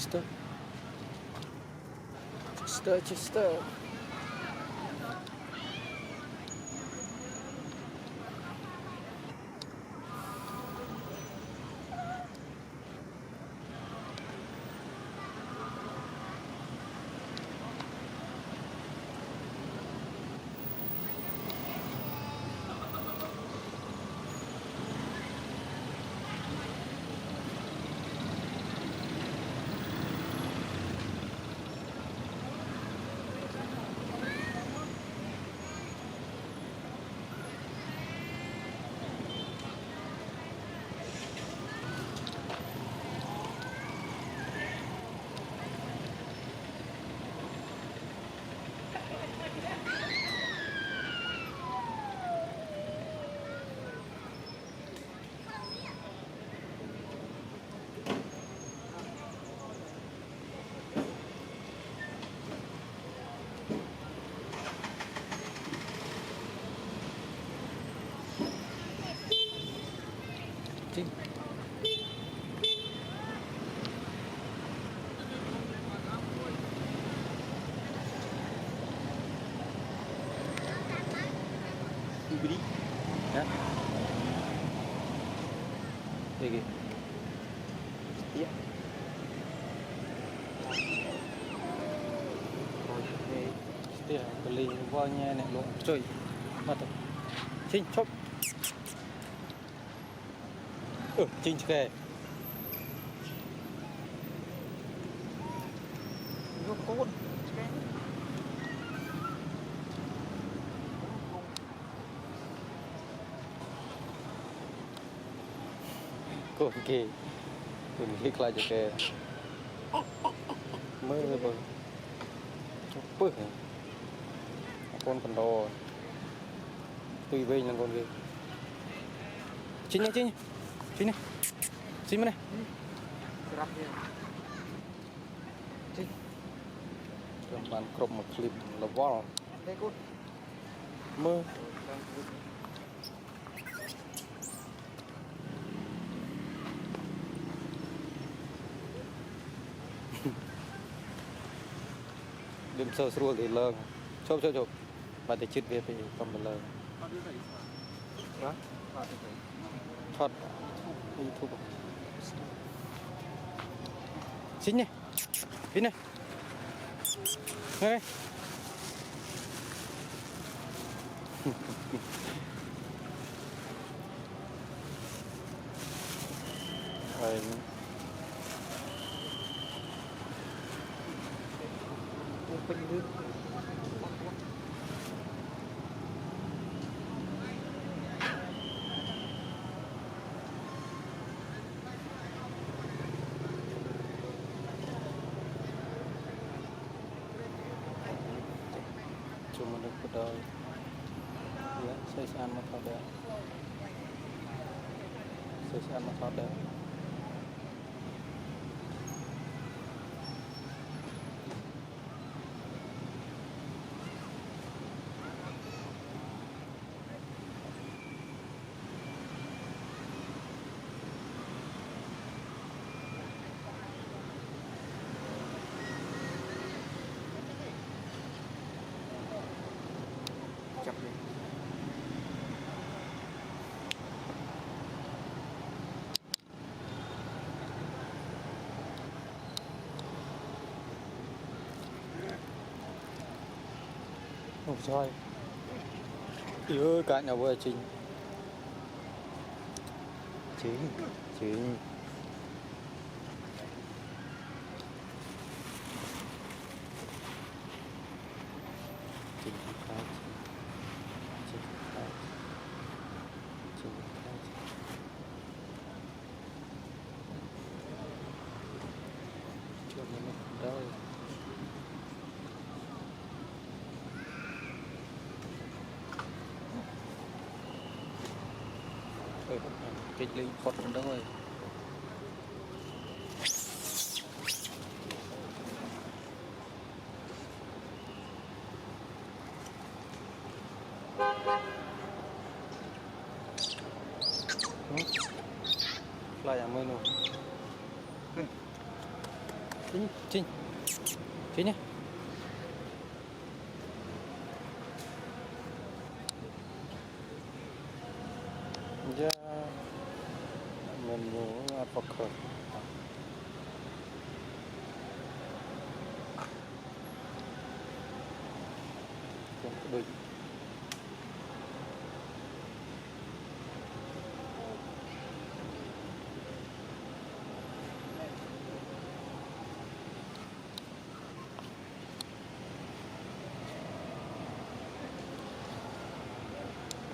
Chester. Chester. Chinh. Beri. Ya. Lagi. Setia. Setia beli uangnya nek lo cuy. Mata. Chinh chop. Chinh kìa. Nó cốt. Cốt kìa. Mình liếc lại cho kìa. Mơ bơ. Bơ. Con đồ. Tùy về là con gì. Chinh nha Chinh. Sini, sini mana? Kerapnya. Cik. Gambar crop một clip là wall. Đây cô. Mơ. Đêm sơ srua thì lơ. Chụp. Mà để chít về thì cầm một lơ. Hả? Thoát. YouTube. Sini. Sini. Hey. Rồi. Open dulu. Cuma ada pedal ya saya sama pada Chập đi. Ôi trời. Yêu cả nhà vợ Chính. Chính. Chưa mình đâu. Kịch lên phật đó rồi. Lại à mưa nụ. Chính chính nhé. Dạ mình muốn bọc khởi đôi